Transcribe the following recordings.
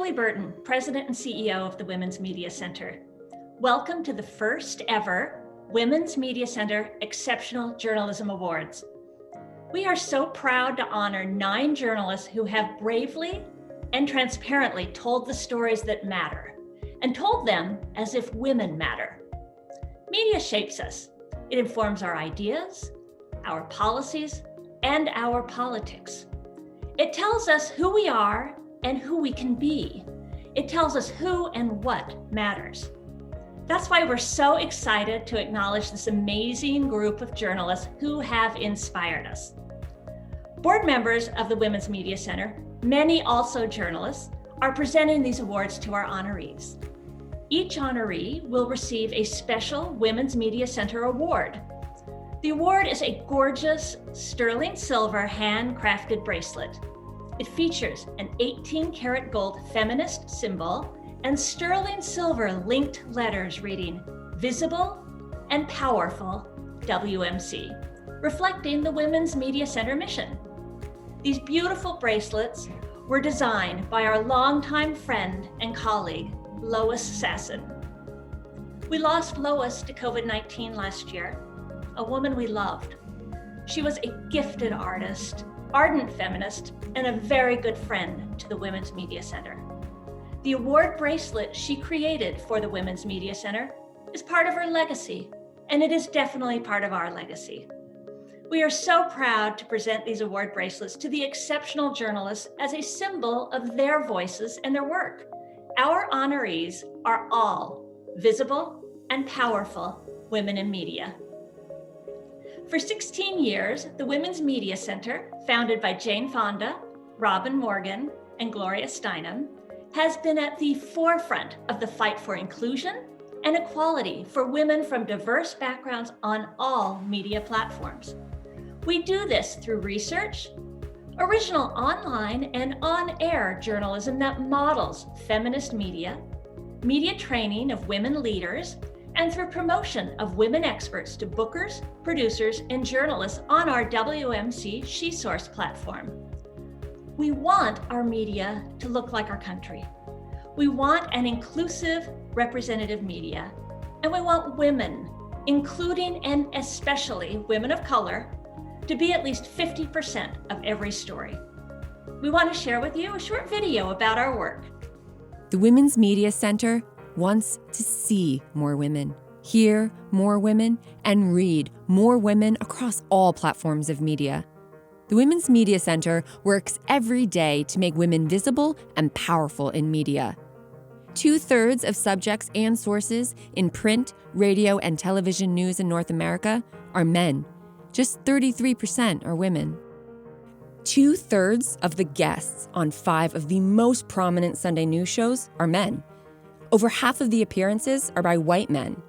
Julie Burton, President and CEO of the Women's Media Center. Welcome to the first ever Women's Media Center Exceptional Journalism Awards. We are so proud to honor 9 journalists who have bravely and transparently told the stories that matter, and told them as if women matter. Media shapes us. It informs our ideas, our policies, and our politics. It tells us who we are and who we can be. It tells us who and what matters. That's why we're so excited to acknowledge this amazing group of journalists who have inspired us. Board members of the Women's Media Center, many also journalists, are presenting these awards to our honorees. Each honoree will receive a special Women's Media Center award. The award is a gorgeous sterling silver handcrafted bracelet. It features an 18-karat gold feminist symbol and sterling silver linked letters reading "Visible and Powerful WMC," reflecting the Women's Media Center mission. These beautiful bracelets were designed by our longtime friend and colleague, Lois Sasson. We lost Lois to COVID-19 last year, a woman we loved. She was a gifted artist, ardent feminist, and a very good friend to the Women's Media Center. The award bracelet she created for the Women's Media Center is part of her legacy, and it is definitely part of our legacy. We are so proud to present these award bracelets to the exceptional journalists as a symbol of their voices and their work. Our honorees are all visible and powerful women in media. For 16 years, the Women's Media Center, founded by Jane Fonda, Robin Morgan, and Gloria Steinem, has been at the forefront of the fight for inclusion and equality for women from diverse backgrounds on all media platforms. We do this through research, original online and on-air journalism that models feminist media, media training of women leaders, and through promotion of women experts to bookers, producers, and journalists on our WMC SheSource platform. We want our media to look like our country. We want an inclusive, representative media, and we want women, including and especially women of color, to be at least 50% of every story. We want to share with you a short video about our work. The Women's Media Center wants to see more women, hear more women, and read more women across all platforms of media. The Women's Media Center works every day to make women visible and powerful in media. 2/3 of subjects and sources in print, radio, and television news in North America are men. Just 33% are women. 2/3 of the guests on 5 of the most prominent Sunday news shows are men. Over half of the appearances are by white men.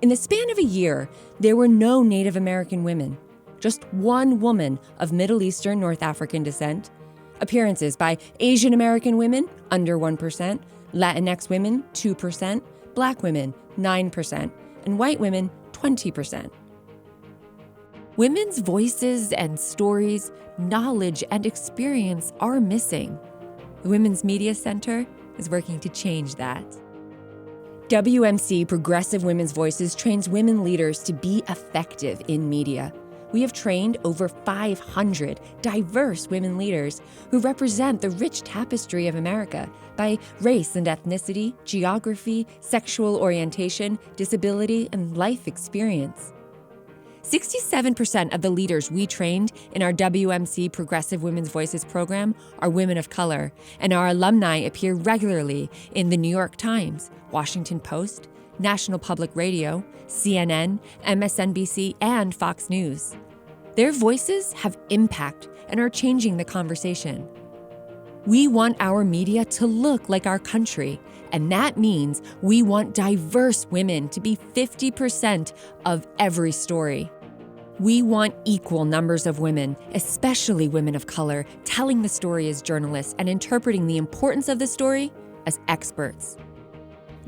In the span of a year, there were no Native American women, just 1 woman of Middle Eastern North African descent, appearances by Asian American women, under 1%, Latinx women, 2%, Black women, 9%, and white women, 20%. Women's voices and stories, knowledge and experience are missing. The Women's Media Center is working to change that. WMC Progressive Women's Voices trains women leaders to be effective in media. We have trained over 500 diverse women leaders who represent the rich tapestry of America by race and ethnicity, geography, sexual orientation, disability, and life experience. 67% of the leaders we trained in our WMC Progressive Women's Voices program are women of color, and our alumni appear regularly in the New York Times, Washington Post, National Public Radio, CNN, MSNBC, and Fox News. Their voices have impact and are changing the conversation. We want our media to look like our country, and that means we want diverse women to be 50% of every story. We want equal numbers of women, especially women of color, telling the story as journalists and interpreting the importance of the story as experts.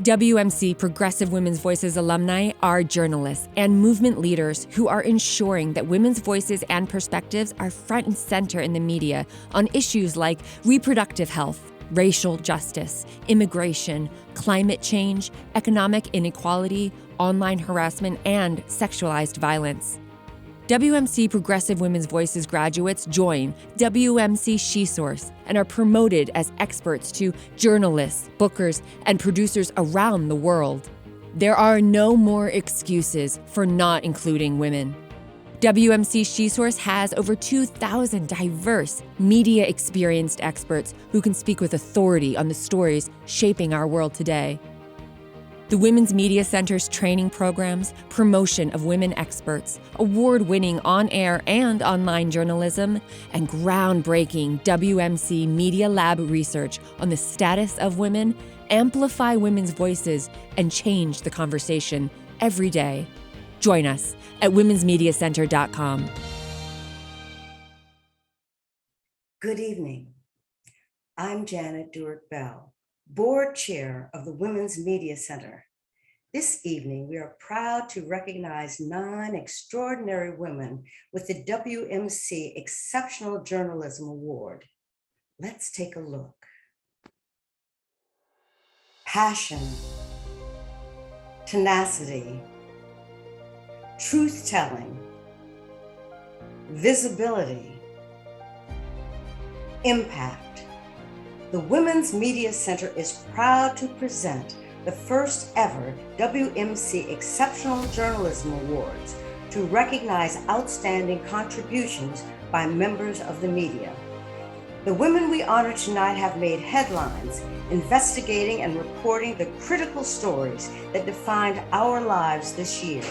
WMC Progressive Women's Voices alumni are journalists and movement leaders who are ensuring that women's voices and perspectives are front and center in the media on issues like reproductive health, racial justice, immigration, climate change, economic inequality, online harassment, and sexualized violence. WMC Progressive Women's Voices graduates join WMC SheSource and are promoted as experts to journalists, bookers, and producers around the world. There are no more excuses for not including women. WMC SheSource has over 2,000 diverse, media-experienced experts who can speak with authority on the stories shaping our world today. The Women's Media Center's training programs, promotion of women experts, award-winning on-air and online journalism, and groundbreaking WMC Media Lab research on the status of women amplify women's voices and change the conversation every day. Join us at womensmediacenter.com. Good evening. I'm Janet Durick-Bell, Board Chair of the Women's Media Center. This evening, we are proud to recognize 9 extraordinary women with the WMC Exceptional Journalism Award. Let's take a look. Passion, tenacity, truth-telling, visibility, impact. The Women's Media Center is proud to present the first ever WMC Exceptional Journalism Awards to recognize outstanding contributions by members of the media. The women we honor tonight have made headlines, investigating and reporting the critical stories that defined our lives this year.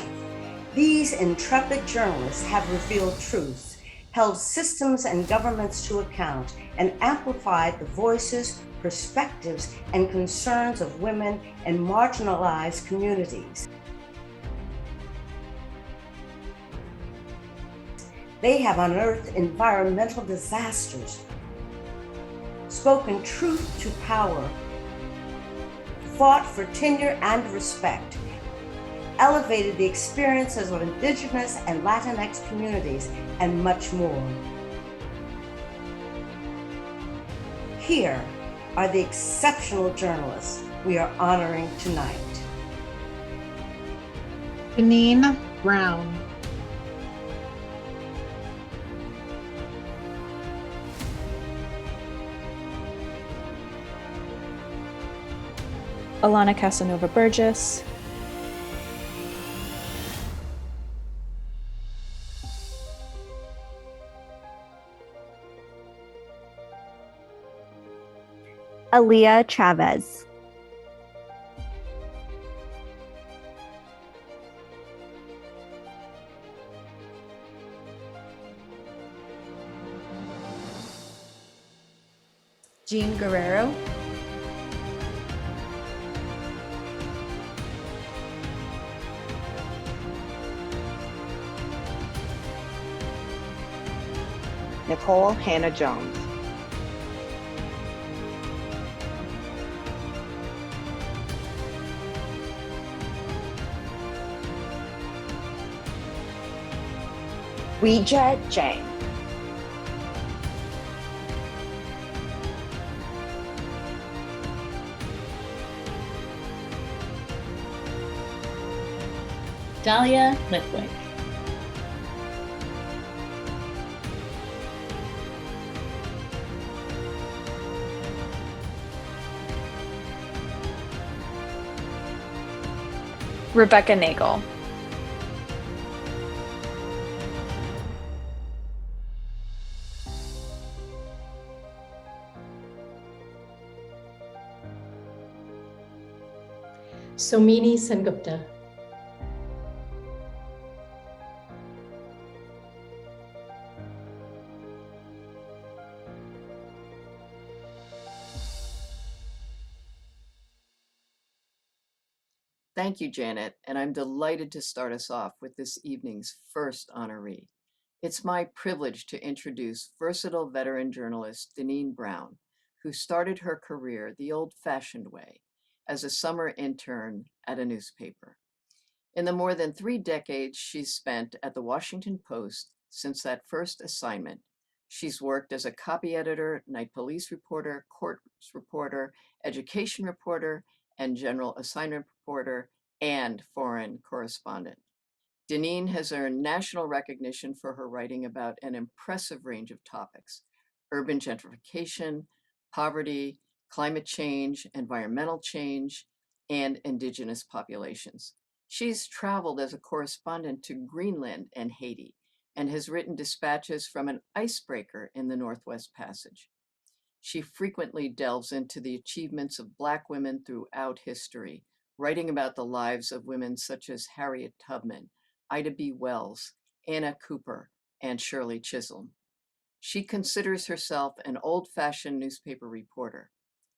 These intrepid journalists have revealed truths, held systems and governments to account, and amplified the voices, perspectives, and concerns of women and marginalized communities. They have unearthed environmental disasters, spoken truth to power, fought for tenure and respect, elevated the experiences of Indigenous and Latinx communities, and much more. Here are the exceptional journalists we are honoring tonight. Dineen Brown. Alana Casanova-Burgess. Aliyah Chavez. Jiang Guerrero. Nikole Hannah Jones. Weijia Jiang. Dahlia, Lithwick. Rebecca Nagle. Sumini Sengupta. Thank you, Janet, and I'm delighted to start us off with this evening's first honoree. It's my privilege to introduce versatile veteran journalist Dineen Brown, who started her career the old-fashioned way, as a summer intern at a newspaper. In the more than 3 decades she's spent at the Washington Post since that first assignment, She's worked as a copy editor, night police reporter, court reporter, education reporter, and general assignment reporter, and foreign correspondent. Dineen has earned national recognition for her writing about an impressive range of topics: urban gentrification, poverty, climate change, environmental change, and indigenous populations. She's traveled as a correspondent to Greenland and Haiti, and has written dispatches from an icebreaker in the Northwest Passage. She frequently delves into the achievements of Black women throughout history, writing about the lives of women such as Harriet Tubman, Ida B. Wells, Anna Cooper, and Shirley Chisholm. She considers herself an old-fashioned newspaper reporter,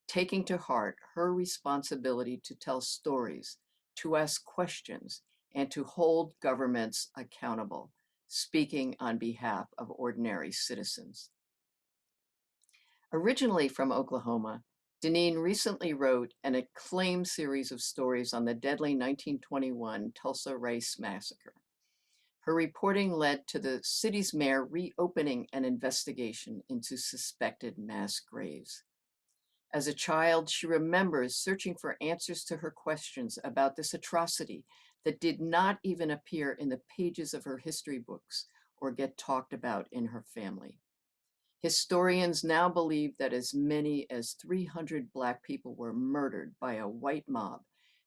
taking to heart her responsibility to tell stories, to ask questions, and to hold governments accountable, speaking on behalf of ordinary citizens. Originally from Oklahoma, Dineen recently wrote an acclaimed series of stories on the deadly 1921 Tulsa Race Massacre. Her reporting led to the city's mayor reopening an investigation into suspected mass graves. As a child, she remembers searching for answers to her questions about this atrocity that did not even appear in the pages of her history books or get talked about in her family. Historians now believe that as many as 300 Black people were murdered by a white mob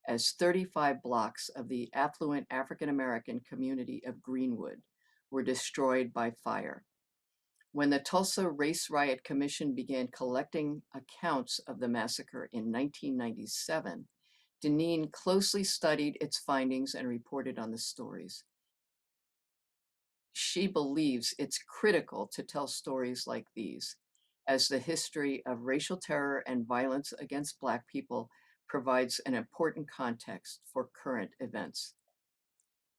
as 35 blocks of the affluent African-American community of Greenwood were destroyed by fire. When the Tulsa Race Riot Commission began collecting accounts of the massacre in 1997, Dineen closely studied its findings and reported on the stories. She believes it's critical to tell stories like these, as the history of racial terror and violence against Black people provides an important context for current events.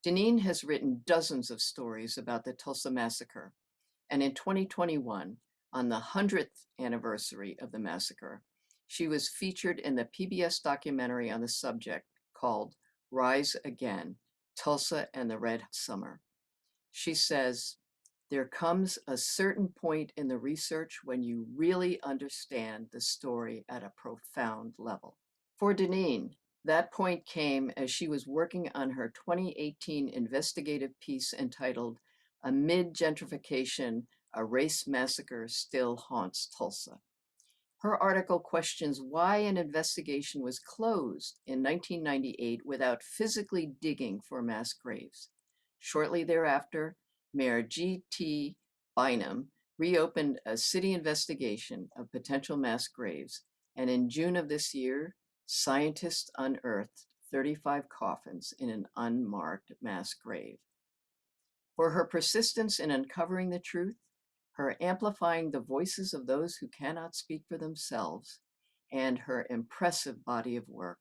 Dineen has written dozens of stories about the Tulsa Massacre, and in 2021, on the 100th anniversary of the massacre, she was featured in the PBS documentary on the subject called Rise Again, Tulsa and the Red Summer. She says, "There comes a certain point in the research when you really understand the story at a profound level." For Dineen, that point came as she was working on her 2018 investigative piece entitled "Amid Gentrification, a Race Massacre Still Haunts Tulsa." Her article questions why an investigation was closed in 1998 without physically digging for mass graves. Shortly thereafter, Mayor G.T. Bynum reopened a city investigation of potential mass graves, and in June of this year, scientists unearthed 35 coffins in an unmarked mass grave. For her persistence in uncovering the truth, her amplifying the voices of those who cannot speak for themselves, and her impressive body of work,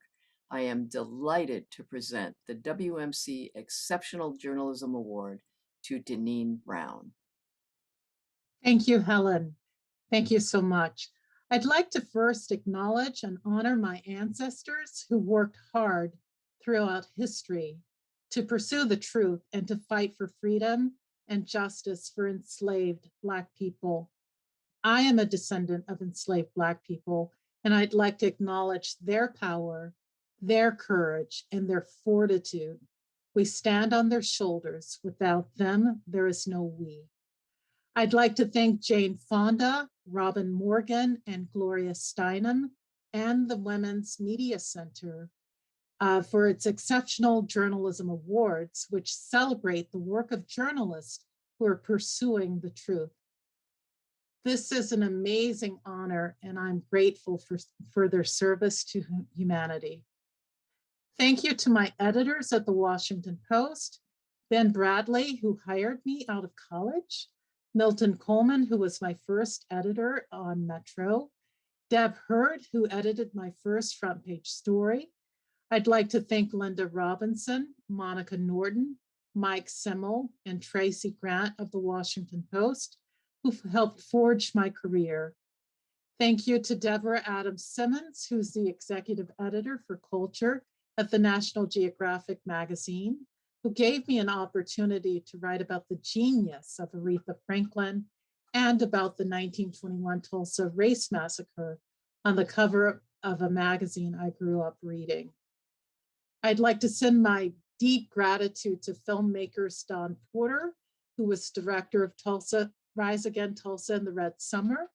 I am delighted to present the WMC Exceptional Journalism Award to Dineen Brown. Thank you, Helen. Thank you so much. I'd like to first acknowledge and honor my ancestors who worked hard throughout history to pursue the truth and to fight for freedom and justice for enslaved Black people. I am a descendant of enslaved Black people, and I'd like to acknowledge their power, their courage, and their fortitude. We stand on their shoulders. Without them, there is no we. I'd like to thank Jane Fonda, Robin Morgan, and Gloria Steinem, and the Women's Media Center for its Exceptional Journalism Awards, which celebrate the work of journalists who are pursuing the truth. This is an amazing honor, and I'm grateful for their service to humanity. Thank you to my editors at the Washington Post, Ben Bradley, who hired me out of college, Milton Coleman, who was my first editor on Metro, Deb Hurd, who edited my first front page story. I'd like to thank Linda Robinson, Monica Norton, Mike Semmel, and Tracy Grant of the Washington Post, who helped forge my career. Thank you to Deborah Adams Simmons, who's the executive editor for culture at the National Geographic magazine, who gave me an opportunity to write about the genius of Aretha Franklin and about the 1921 Tulsa race massacre on the cover of a magazine I grew up reading. I'd like to send my deep gratitude to filmmakers Don Porter, who was director of Tulsa, Rise Again Tulsa and the Red Summer,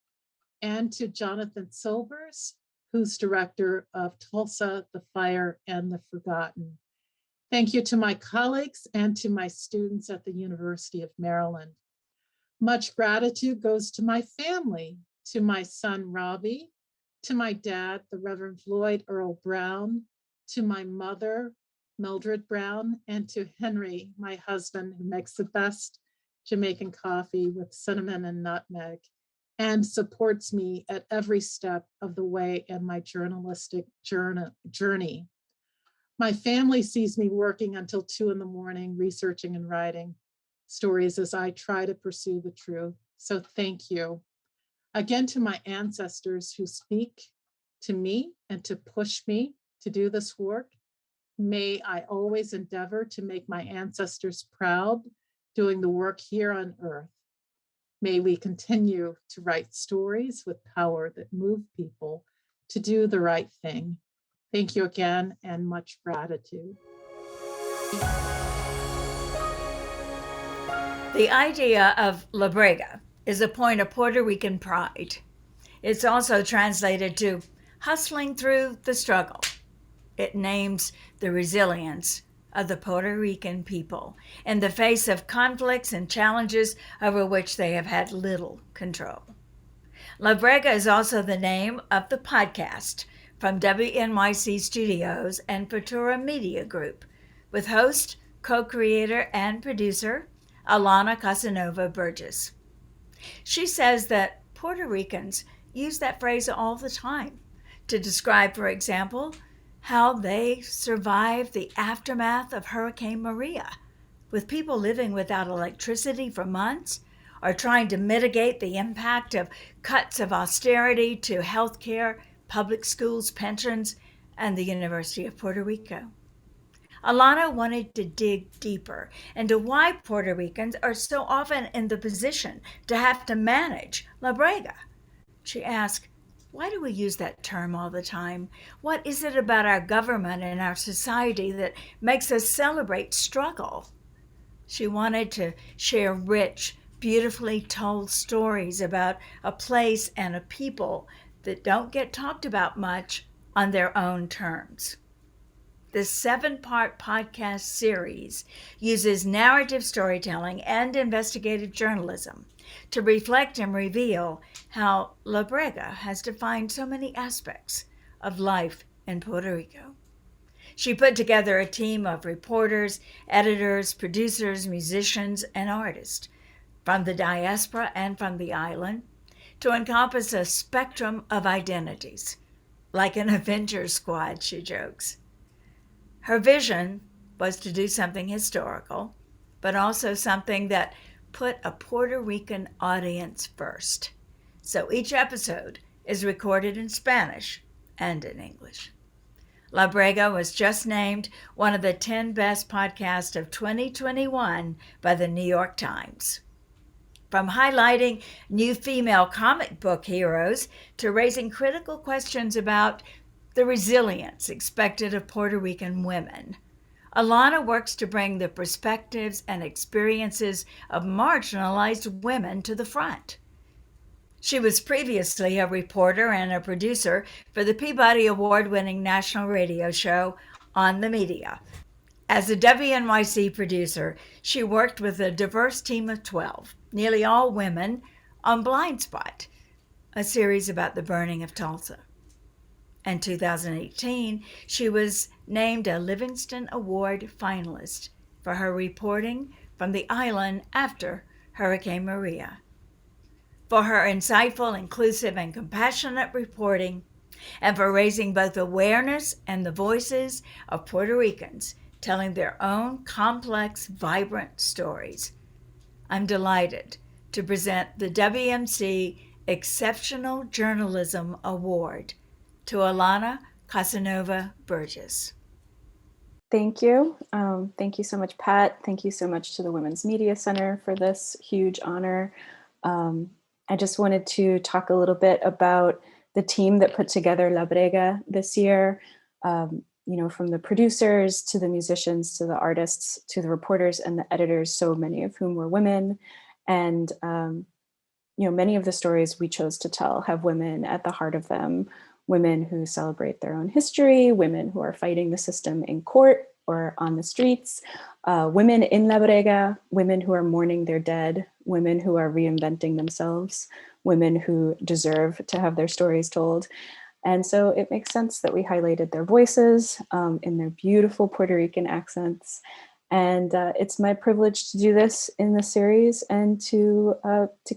and to Jonathan Silvers, who's director of Tulsa, The Fire, and The Forgotten. Thank you to my colleagues and to my students at the University of Maryland. Much gratitude goes to my family, to my son, Robbie, to my dad, the Reverend Floyd Earl Brown, to my mother, Mildred Brown, and to Henry, my husband, who makes the best Jamaican coffee with cinnamon and nutmeg, and supports me at every step of the way in my journalistic journey. My family sees me working until 2 a.m, researching and writing stories as I try to pursue the truth. So thank you. Again, to my ancestors who speak to me and to push me to do this work, may I always endeavor to make my ancestors proud doing the work here on earth. May we continue to write stories with power that move people to do the right thing. Thank you again, and much gratitude. The idea of La Brega is a point of Puerto Rican pride. It's also translated to hustling through the struggle. It names the resilience of the Puerto Rican people in the face of conflicts and challenges over which they have had little control. La Brega is also the name of the podcast from WNYC Studios and Futuro Media Group, with host, co-creator, and producer Alana Casanova-Burgess. She says that Puerto Ricans use that phrase all the time to describe, for example, how they survived the aftermath of Hurricane Maria, with people living without electricity for months, or trying to mitigate the impact of cuts of austerity to healthcare, public schools, pensions, and the University of Puerto Rico. Alana wanted to dig deeper into why Puerto Ricans are so often in the position to have to manage La Brega. She asked, why do we use that term all the time? What is it about our government and our society that makes us celebrate struggle? She wanted to share rich, beautifully told stories about a place and a people that don't get talked about much on their own terms. This 7-part podcast series uses narrative storytelling and investigative journalism to reflect and reveal how La Brega has defined so many aspects of life in Puerto Rico. She put together a team of reporters, editors, producers, musicians, and artists from the diaspora and from the island to encompass a spectrum of identities, like an Avengers squad, she jokes. Her vision was to do something historical, but also something that put a Puerto Rican audience first. So each episode is recorded in Spanish and in English. La Brega was just named one of the 10 best podcasts of 2021 by the New York Times. From highlighting new female comic book heroes to raising critical questions about the resilience expected of Puerto Rican women, Alana works to bring the perspectives and experiences of marginalized women to the front. She was previously a reporter and a producer for the Peabody Award-winning national radio show On the Media. As a WNYC producer, she worked with a diverse team of 12, nearly all women, on Blind Spot, a series about the burning of Tulsa. In 2018, she was named a Livingston Award finalist for her reporting from the island after Hurricane Maria. For her insightful, inclusive, and compassionate reporting, and for raising both awareness and the voices of Puerto Ricans telling their own complex, vibrant stories. I'm delighted to present the WMC Exceptional Journalism Award to Alana Casanova-Burgess. Thank you. Thank you so much, Pat. Thank you so much to the Women's Media Center for this huge honor. I just wanted to talk a little bit about the team that put together La Brega this year. From the producers to the musicians to the artists to the reporters and the editors, so many of whom were women. And many of the stories we chose to tell have women at the heart of them, women who celebrate their own history, women who are fighting the system in court or on the streets, women in La Brega, women who are mourning their dead, women who are reinventing themselves, women who deserve to have their stories told. And so it makes sense that we highlighted their voices in their beautiful Puerto Rican accents. And it's my privilege to do this in the series and to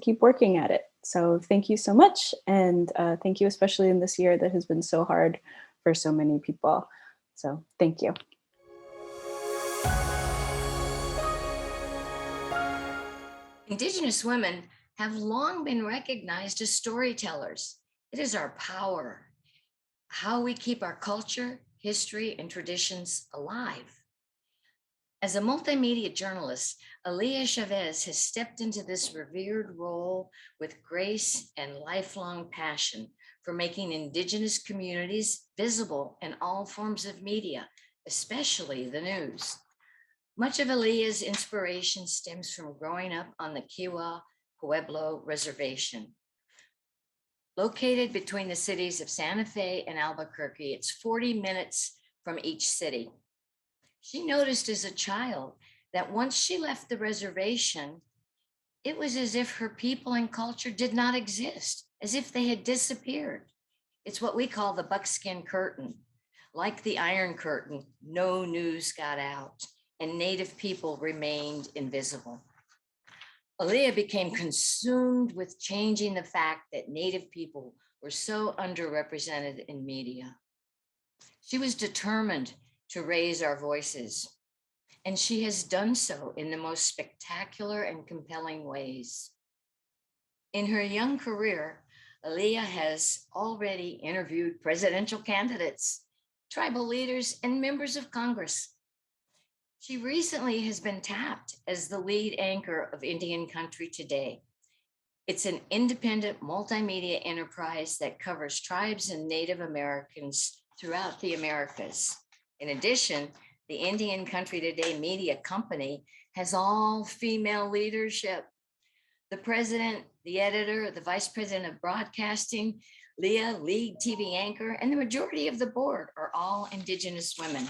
keep working at it. So thank you so much. And thank you, especially in this year that has been so hard for so many people. So thank you. Indigenous women have long been recognized as storytellers. It is our power, how we keep our culture, history, and traditions alive. As a multimedia journalist, Aliyah Chavez has stepped into this revered role with grace and lifelong passion for making Indigenous communities visible in all forms of media, especially the news. Much of Aliyah's inspiration stems from growing up on the Kiowa Pueblo Reservation. Located between the cities of Santa Fe and Albuquerque, it's 40 minutes from each city. She noticed as a child that once she left the reservation, it was as if her people and culture did not exist, as if they had disappeared. It's what we call the buckskin curtain. Like the Iron Curtain, no news got out, and Native people remained invisible. Aliyah became consumed with changing the fact that Native people were so underrepresented in media. She was determined to raise our voices, and she has done so in the most spectacular and compelling ways. In her young career, Aliyah has already interviewed presidential candidates, tribal leaders, and members of Congress. She recently has been tapped as the lead anchor of Indian Country Today. It's an independent multimedia enterprise that covers tribes and Native Americans throughout the Americas. In addition, the Indian Country Today media company has all female leadership. The president, the editor, the vice president of broadcasting, Leah, lead TV anchor, and the majority of the board are all Indigenous women.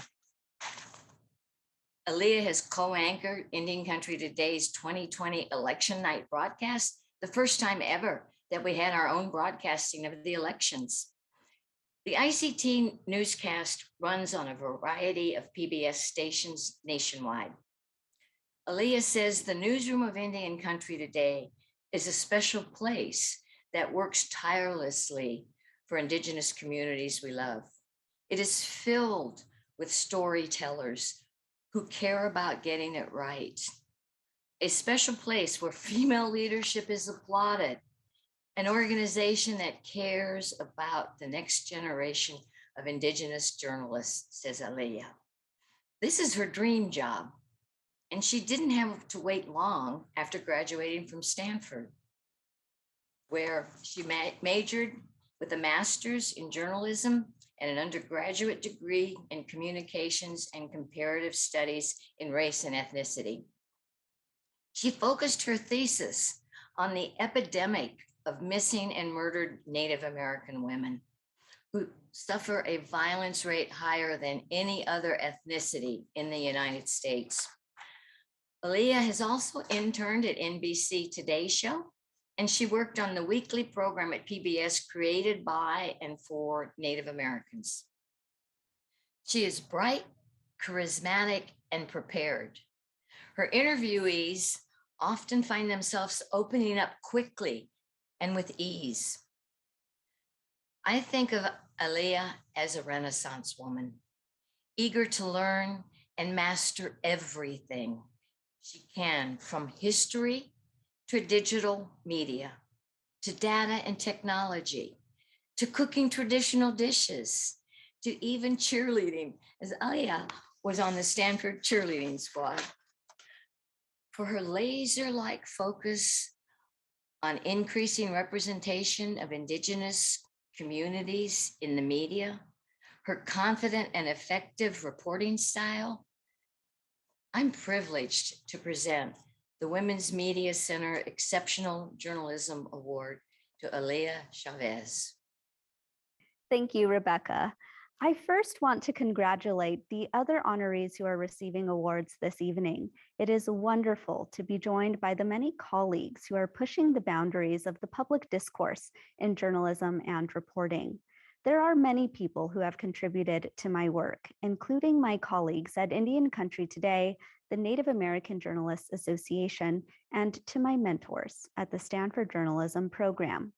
Aliyah has co-anchored Indian Country Today's 2020 election night broadcast, the first time ever that we had our own broadcasting of the elections. The ICT newscast runs on a variety of PBS stations nationwide. Aliyah says the newsroom of Indian Country Today is a special place that works tirelessly for Indigenous communities we love. It is filled with storytellers who care about getting it right. A special place where female leadership is applauded, an organization that cares about the next generation of Indigenous journalists, says Aliyah. This is her dream job, and she didn't have to wait long after graduating from Stanford, where she majored with a master's in journalism and an undergraduate degree in communications and comparative studies in race and ethnicity. She focused her thesis on the epidemic of missing and murdered Native American women who suffer a violence rate higher than any other ethnicity in the United States. Aliyah has also interned at NBC Today Show, and she worked on the weekly program at PBS created by and for Native Americans. She is bright, charismatic, and prepared. Her interviewees often find themselves opening up quickly and with ease. I think of Aliyah as a Renaissance woman, eager to learn and master everything she can, from history to digital media, to data and technology, to cooking traditional dishes, to even cheerleading, as Aliyah was on the Stanford cheerleading squad. For her laser-like focus on increasing representation of Indigenous communities in the media, her confident and effective reporting style, I'm privileged to present the Women's Media Center Exceptional Journalism Award to Aliyah Chavez. Thank you, Rebecca. I first want to congratulate the other honorees who are receiving awards this evening. It is wonderful to be joined by the many colleagues who are pushing the boundaries of the public discourse in journalism and reporting. There are many people who have contributed to my work, including my colleagues at Indian Country Today, the Native American Journalists Association, and to my mentors at the Stanford Journalism Program.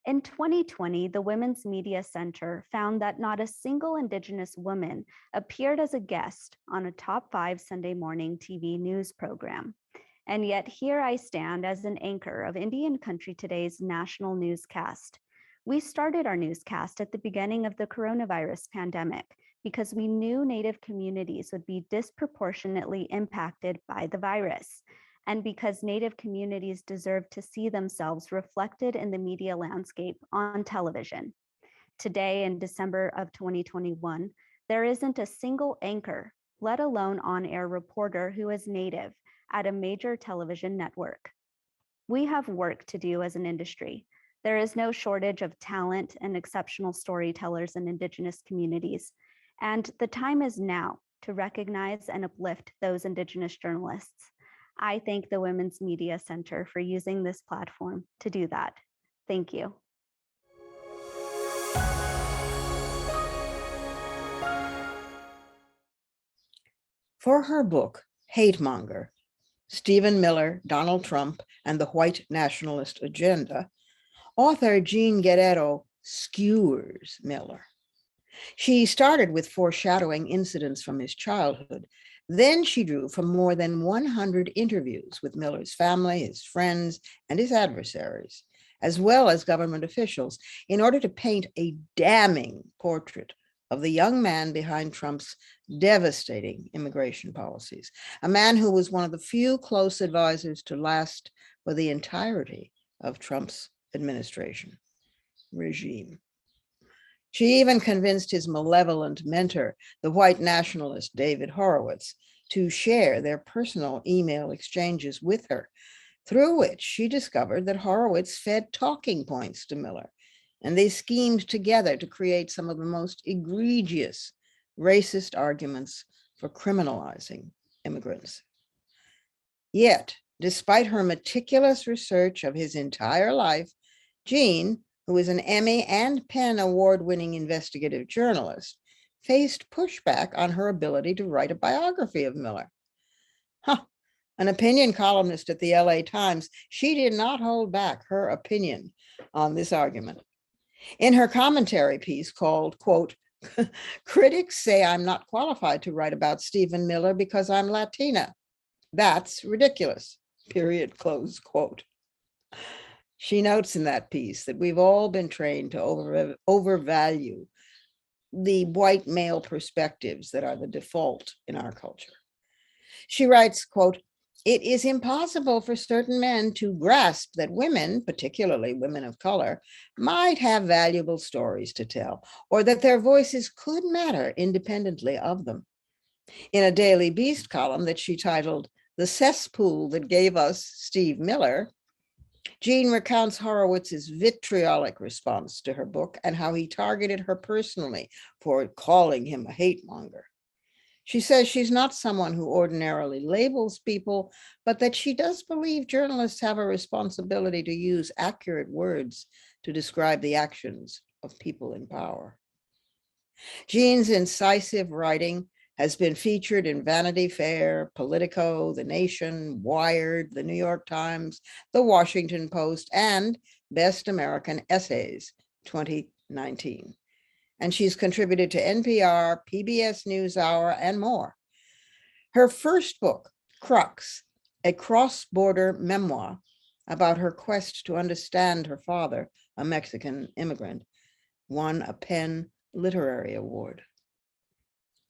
In 2020, the Women's Media Center found that not a single Indigenous woman appeared as a guest on a top 5 Sunday morning TV news program. And yet here I stand as an anchor of Indian Country Today's national newscast. We started our newscast at the beginning of the coronavirus pandemic because we knew Native communities would be disproportionately impacted by the virus, and because Native communities deserve to see themselves reflected in the media landscape on television. Today, in December of 2021, there isn't a single anchor, let alone on-air reporter who is Native at a major television network. We have work to do as an industry. There is no shortage of talent and exceptional storytellers in Indigenous communities, and the time is now to recognize and uplift those Indigenous journalists. I thank the Women's Media Center for using this platform to do that. Thank you. For her book, Hate Monger, Stephen Miller, Donald Trump, and the White Nationalist Agenda, author Jean Guerrero skewers Miller. She started with foreshadowing incidents from his childhood. Then she drew from more than 100 interviews with Miller's family, his friends, and his adversaries, as well as government officials, in order to paint a damning portrait of the young man behind Trump's devastating immigration policies, a man who was one of the few close advisors to last for the entirety of Trump's administration regime. She even convinced his malevolent mentor, the white nationalist David Horowitz, to share their personal email exchanges with her, through which she discovered that Horowitz fed talking points to Miller, and they schemed together to create some of the most egregious racist arguments for criminalizing immigrants. Yet, despite her meticulous research of his entire life, Jean, who is an Emmy and PEN award-winning investigative journalist, faced pushback on her ability to write a biography of Miller. An opinion columnist at the LA Times, she did not hold back her opinion on this argument. In her commentary piece called, quote, "Critics say I'm not qualified to write about Stephen Miller because I'm Latina. That's ridiculous," period, close quote. She notes in that piece that we've all been trained to overvalue the white male perspectives that are the default in our culture. She writes, quote, "It is impossible for certain men to grasp that women, particularly women of color, might have valuable stories to tell, or that their voices could matter independently of them." In a Daily Beast column that she titled "The Cesspool That Gave Us Steve Miller," Jean recounts Horowitz's vitriolic response to her book and how he targeted her personally for calling him a hate monger. She says she's not someone who ordinarily labels people, but that she does believe journalists have a responsibility to use accurate words to describe the actions of people in power. Jean's incisive writing has been featured in Vanity Fair, Politico, The Nation, Wired, The New York Times, The Washington Post, and Best American Essays 2019. And she's contributed to NPR, PBS NewsHour, and more. Her first book, Crux, a cross-border memoir about her quest to understand her father, a Mexican immigrant, won a PEN Literary Award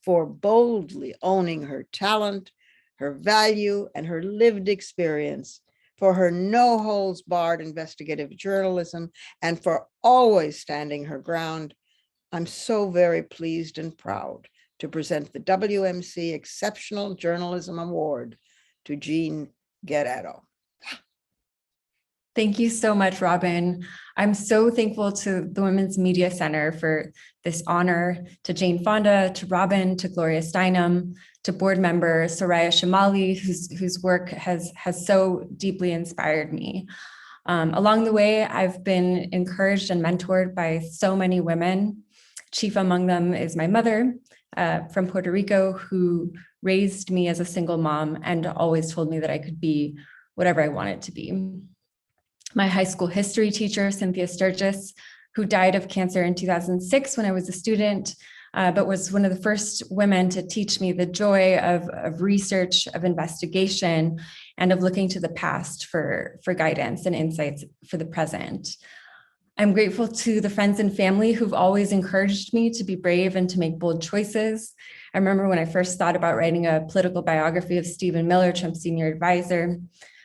for boldly owning her talent, her value, and her lived experience for her no-holds-barred investigative journalism, and for always standing her ground. I'm so very pleased and proud to present the WMC Exceptional Journalism Award to Jean Guerrero. Thank you so much, Robin. I'm so thankful to the Women's Media Center for this honor, to Jane Fonda, to Robin, to Gloria Steinem, to board member Soraya Shamali, whose work has so deeply inspired me. Along the way, I've been encouraged and mentored by so many women. Chief among them is my mother from Puerto Rico, who raised me as a single mom and always told me that I could be whatever I wanted to be. My high school history teacher, Cynthia Sturgis, who died of cancer in 2006 when I was a student, but was one of the first women to teach me the joy of research, of investigation, and of looking to the past for guidance and insights for the present. I'm grateful to the friends and family who've always encouraged me to be brave and to make bold choices. I remember when I first thought about writing a political biography of Stephen Miller, Trump's senior advisor,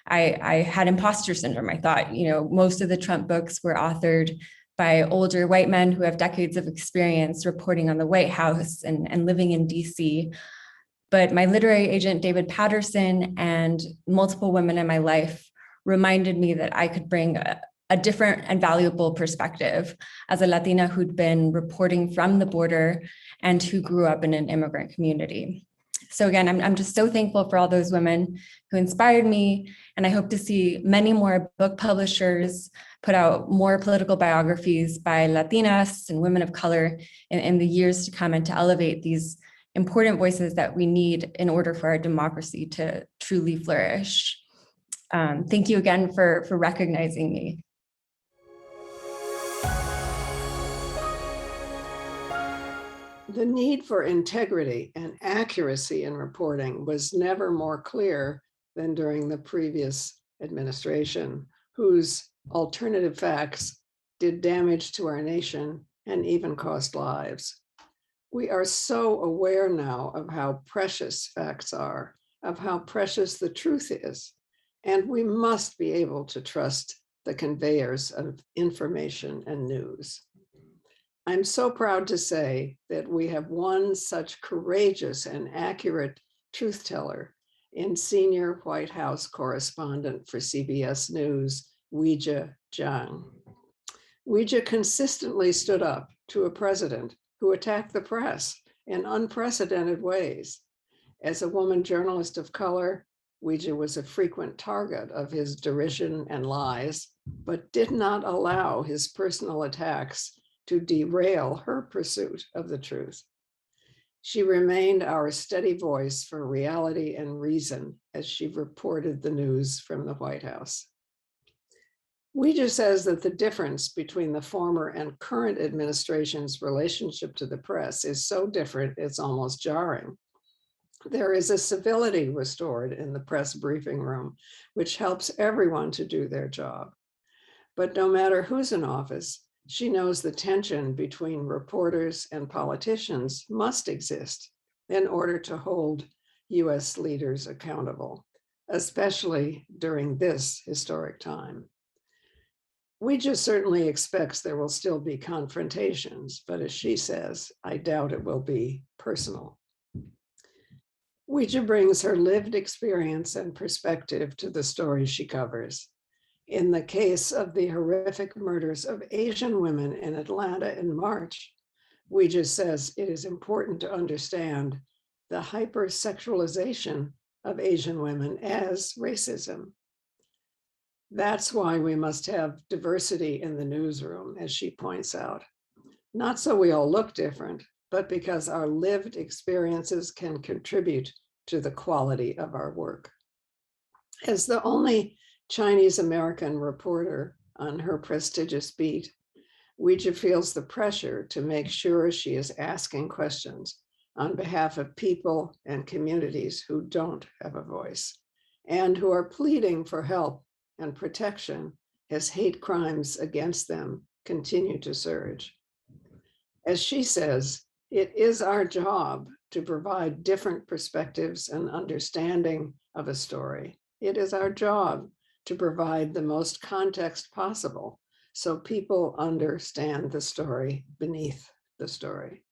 I had imposter syndrome. I thought, most of the Trump books were authored by older white men who have decades of experience reporting on the White House and living in DC. But my literary agent, David Patterson, and multiple women in my life reminded me that I could bring a different and valuable perspective as a Latina who'd been reporting from the border and who grew up in an immigrant community. So again, I'm just so thankful for all those women who inspired me, and I hope to see many more book publishers put out more political biographies by Latinas and women of color in the years to come, and to elevate these important voices that we need in order for our democracy to truly flourish. Thank you again for recognizing me. The need for integrity and accuracy in reporting was never more clear than during the previous administration, whose alternative facts did damage to our nation and even cost lives. We are so aware now of how precious facts are, of how precious the truth is, and we must be able to trust the conveyors of information and news. I'm so proud to say that we have one such courageous and accurate truth teller in senior White House correspondent for CBS News, Weijia Jiang. Weijia consistently stood up to a president who attacked the press in unprecedented ways. As a woman journalist of color, Weijia was a frequent target of his derision and lies, but did not allow his personal attacks to derail her pursuit of the truth. She remained our steady voice for reality and reason as she reported the news from the White House. Weijia says that the difference between the former and current administration's relationship to the press is so different, it's almost jarring. There is a civility restored in the press briefing room, which helps everyone to do their job. But no matter who's in office, she knows the tension between reporters and politicians must exist in order to hold US leaders accountable, especially during this historic time. Weijia certainly expects there will still be confrontations, but as she says, I doubt it will be personal. Weijia brings her lived experience and perspective to the stories she covers. In the case of the horrific murders of Asian women in Atlanta in March, Weijia says it is important to understand the hypersexualization of Asian women as racism. That's why we must have diversity in the newsroom, as she points out. Not so we all look different, but because our lived experiences can contribute to the quality of our work. As the only Chinese American reporter on her prestigious beat, Weijia feels the pressure to make sure she is asking questions on behalf of people and communities who don't have a voice and who are pleading for help and protection as hate crimes against them continue to surge. As she says, it is our job to provide different perspectives and understanding of a story. It is our job to provide the most context possible so people understand the story beneath the story.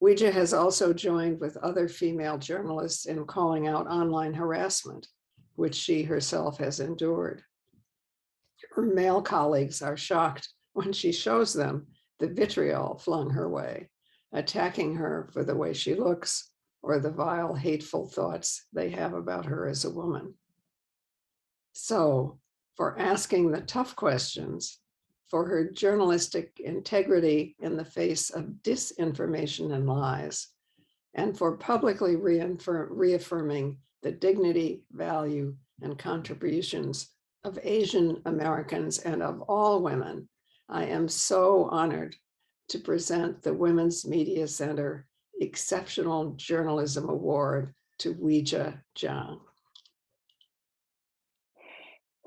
Weijia has also joined with other female journalists in calling out online harassment, which she herself has endured. Her male colleagues are shocked when she shows them the vitriol flung her way, attacking her for the way she looks or the vile, hateful thoughts they have about her as a woman. So, for asking the tough questions, for her journalistic integrity in the face of disinformation and lies, and for publicly reaffirming the dignity, value, and contributions of Asian Americans and of all women, I am so honored to present the Women's Media Center Exceptional Journalism Award to Weijia Jiang.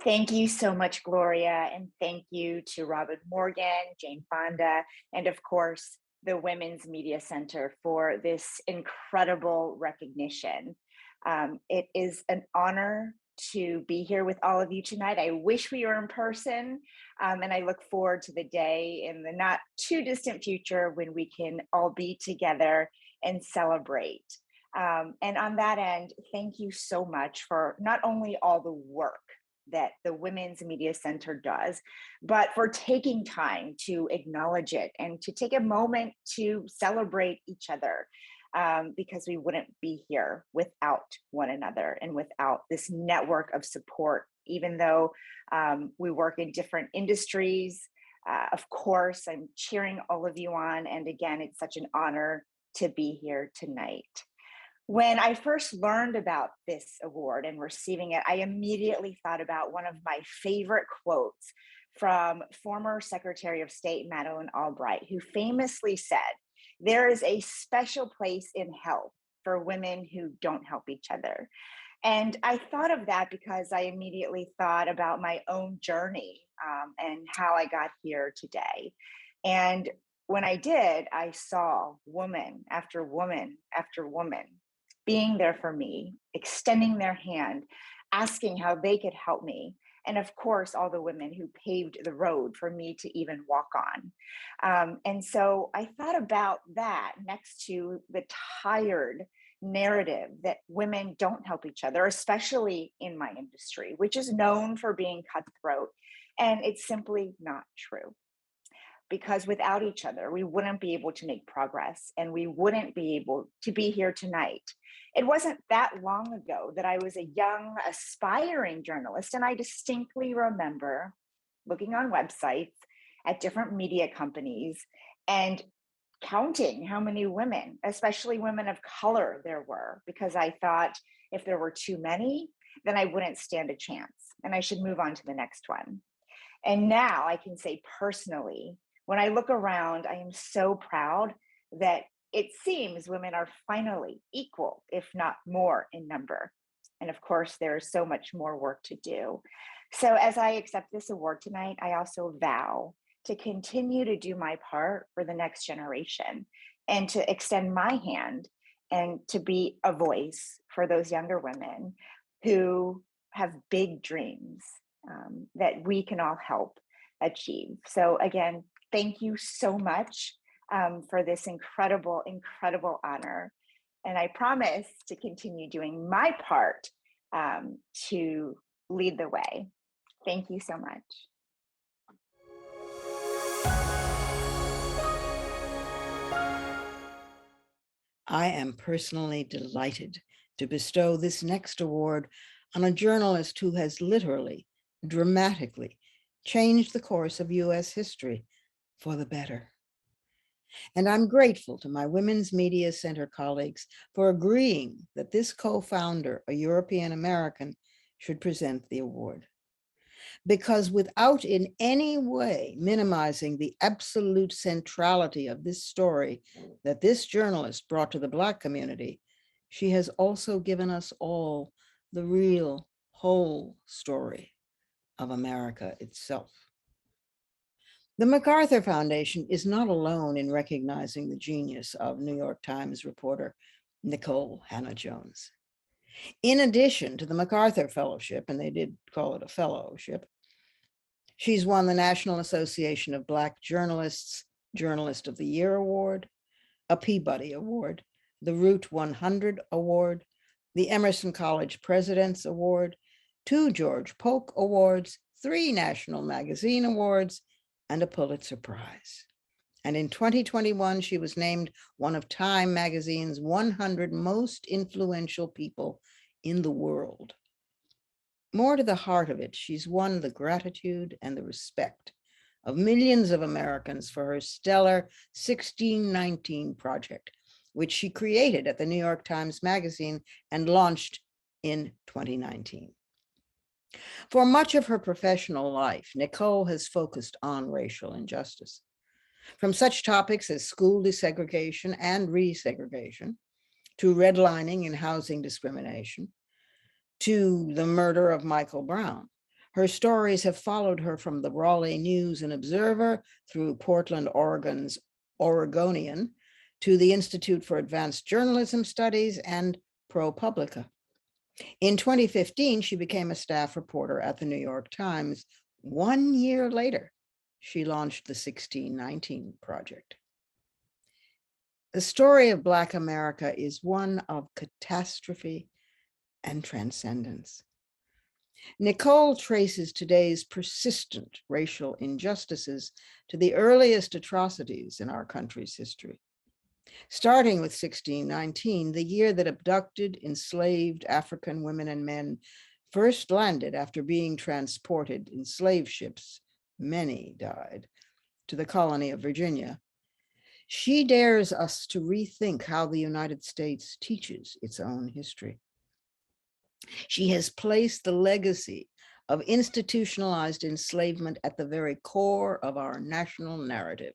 Thank you so much, Gloria, and thank you to Robin Morgan, Jane Fonda, and of course, the Women's Media Center for this incredible recognition. It is an honor to be here with all of you tonight. I wish we were in person, and I look forward to the day in the not too distant future when we can all be together and celebrate. And on that end, thank you so much for not only all the work that the Women's Media Center does, but for taking time to acknowledge it and to take a moment to celebrate each other, because we wouldn't be here without one another and without this network of support, even though we work in different industries. Of course, I'm cheering all of you on. And again, it's such an honor to be here tonight. When I first learned about this award and receiving it, I immediately thought about one of my favorite quotes from former Secretary of State Madeleine Albright, who famously said, "There is a special place in hell for women who don't help each other." And I thought of that because I immediately thought about my own journey and how I got here today. And when I did, I saw woman after woman after woman being there for me, extending their hand, asking how they could help me. And of course, all the women who paved the road for me to even walk on. And so I thought about that next to the tired narrative that women don't help each other, especially in my industry, which is known for being cutthroat. And it's simply not true. Because without each other, we wouldn't be able to make progress and we wouldn't be able to be here tonight. It wasn't that long ago that I was a young, aspiring journalist, and I distinctly remember looking on websites at different media companies and counting how many women, especially women of color, there were, because I thought if there were too many, then I wouldn't stand a chance and I should move on to the next one. And now I can say personally, when I look around, I am so proud that it seems women are finally equal, if not more, in number. And of course, there is so much more work to do. So as I accept this award tonight, I also vow to continue to do my part for the next generation and to extend my hand and to be a voice for those younger women who have big dreams that we can all help achieve. So again, thank you so much for this incredible, incredible honor. And I promise to continue doing my part to lead the way. Thank you so much. I am personally delighted to bestow this next award on a journalist who has literally, dramatically changed the course of US history for the better. And I'm grateful to my Women's Media Center colleagues for agreeing that this co-founder, a European American, should present the award. Because without in any way minimizing the absolute centrality of this story that this journalist brought to the Black community, she has also given us all the real, whole story of America itself. The MacArthur Foundation is not alone in recognizing the genius of New York Times reporter Nikole Hannah-Jones. In addition to the MacArthur Fellowship, and they did call it a fellowship, she's won the National Association of Black Journalists Journalist of the Year Award, a Peabody Award, the Route 100 Award, the Emerson College President's Award, 2 George Polk Awards, 3 National Magazine Awards, and a Pulitzer Prize. And in 2021, she was named one of Time Magazine's 100 most influential people in the world. More to the heart of it, she's won the gratitude and the respect of millions of Americans for her stellar 1619 project, which she created at the New York Times Magazine and launched in 2019. For much of her professional life, Nikole has focused on racial injustice. From such topics as school desegregation and resegregation, to redlining and housing discrimination, to the murder of Michael Brown, her stories have followed her from the Raleigh News and Observer through Portland, Oregon's Oregonian, to the Institute for Advanced Journalism Studies and ProPublica. In 2015, she became a staff reporter at the New York Times. 1 year later, she launched the 1619 Project. The story of Black America is one of catastrophe and transcendence. Nikole traces today's persistent racial injustices to the earliest atrocities in our country's history. Starting with 1619, the year that abducted, enslaved African women and men first landed after being transported in slave ships, many died, to the colony of Virginia. She dares us to rethink how the United States teaches its own history. She has placed the legacy of institutionalized enslavement at the very core of our national narrative,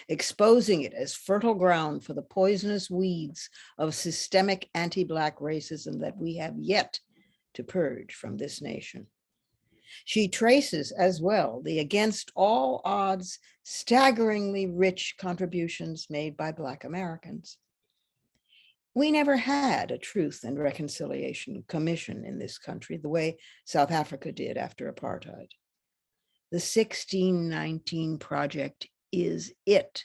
exposing it as fertile ground for the poisonous weeds of systemic anti-Black racism that we have yet to purge from this nation. She traces as well the against all odds, staggeringly rich contributions made by Black Americans. We never had a Truth and Reconciliation Commission in this country the way South Africa did after apartheid. The 1619 Project is it.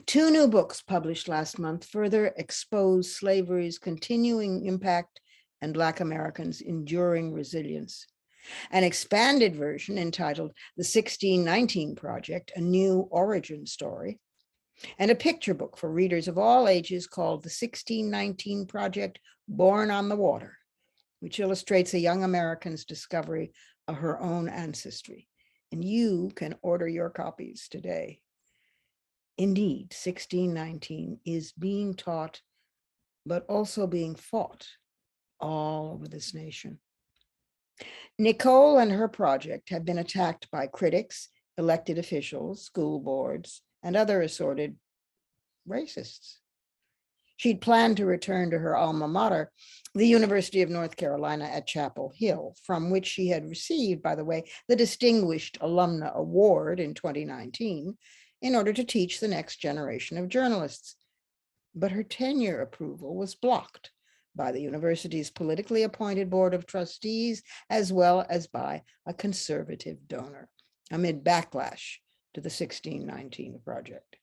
2 new books published last month further expose slavery's continuing impact and Black Americans' enduring resilience. An expanded version entitled The 1619 Project, A New Origin Story, and a picture book for readers of all ages called The 1619 Project, Born on the Water, which illustrates a young American's discovery of her own ancestry. And you can order your copies today. Indeed, 1619 is being taught, but also being fought all over this nation. Nikole and her project have been attacked by critics, elected officials, school boards, and other assorted racists. She'd planned to return to her alma mater, the University of North Carolina at Chapel Hill, from which she had received, by the way, the Distinguished Alumna Award in 2019, in order to teach the next generation of journalists. But her tenure approval was blocked by the university's politically appointed board of trustees, as well as by a conservative donor, amid backlash to the 1619 Project.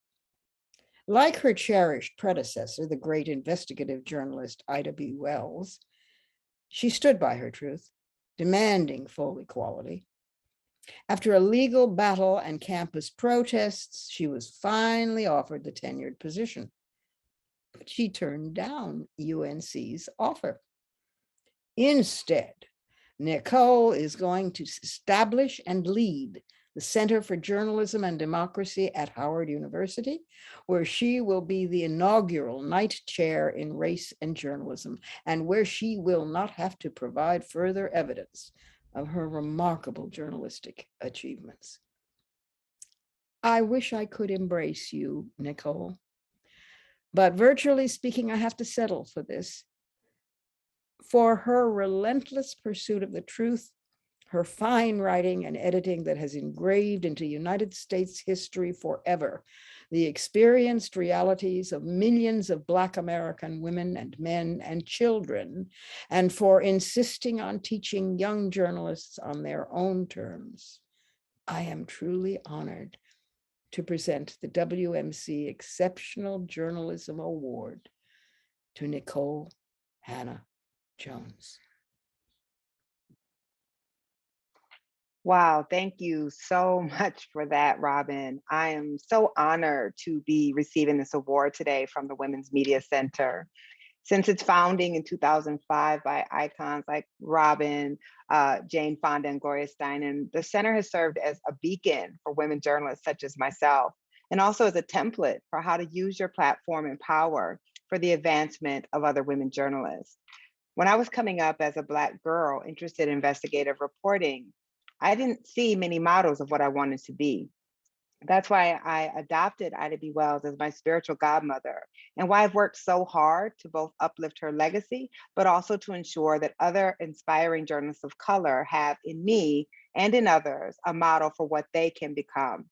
Like her cherished predecessor, the great investigative journalist Ida B. Wells, she stood by her truth, demanding full equality. After a legal battle and campus protests, she was finally offered the tenured position, but she turned down UNC's offer. Instead, Nikole is going to establish and lead the Center for Journalism and Democracy at Howard University, where she will be the inaugural Knight Chair in Race and Journalism, and where she will not have to provide further evidence of her remarkable journalistic achievements. I wish I could embrace you, Nikole, but virtually speaking, I have to settle for this. For her relentless pursuit of the truth, her fine writing and editing that has engraved into United States history forever the experienced realities of millions of Black American women and men and children, and for insisting on teaching young journalists on their own terms. I am truly honored to present the WMC Exceptional Journalism Award to Nikole Hannah Jones. Wow, thank you so much for that, Robin. I am so honored to be receiving this award today from the Women's Media Center. Since its founding in 2005 by icons like Robin, Jane Fonda, and Gloria Steinem, the center has served as a beacon for women journalists such as myself, and also as a template for how to use your platform and power for the advancement of other women journalists. When I was coming up as a Black girl interested in investigative reporting, I didn't see many models of what I wanted to be. That's why I adopted Ida B. Wells as my spiritual godmother, and why I've worked so hard to both uplift her legacy, but also to ensure that other inspiring journalists of color have in me and in others a model for what they can become.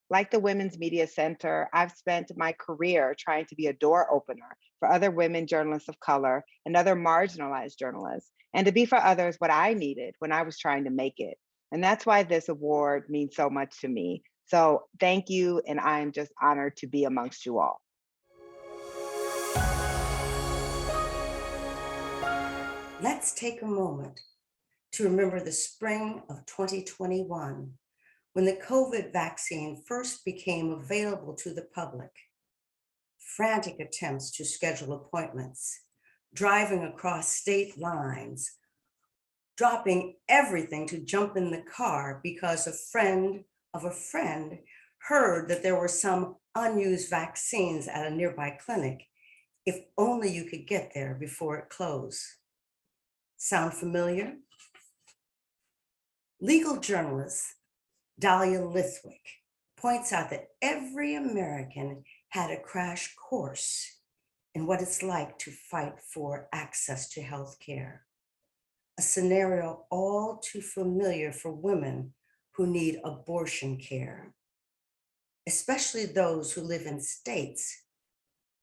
Like the Women's Media Center, I've spent my career trying to be a door opener for other women journalists of color and other marginalized journalists, and to be for others what I needed when I was trying to make it. And that's why this award means so much to me. So thank you, and I am just honored to be amongst you all. Let's take a moment to remember the spring of 2021, when the COVID vaccine first became available to the public. Frantic attempts to schedule appointments, driving across state lines, dropping everything to jump in the car because a friend of a friend heard that there were some unused vaccines at a nearby clinic, if only you could get there before it closed. Sound familiar? Legal journalist Dahlia Lithwick points out that every American had a crash course in what it's like to fight for access to health care. A scenario all too familiar for women who need abortion care, especially those who live in states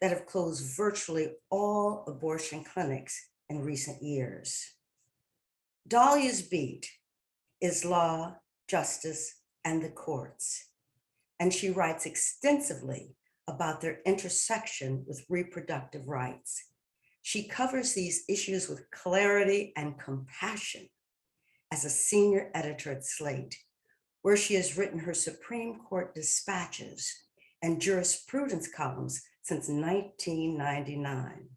that have closed virtually all abortion clinics in recent years. Dahlia's beat is law, justice, and the courts, and she writes extensively about their intersection with reproductive rights. She covers these issues with clarity and compassion as a senior editor at Slate, where she has written her Supreme Court dispatches and jurisprudence columns since 1999.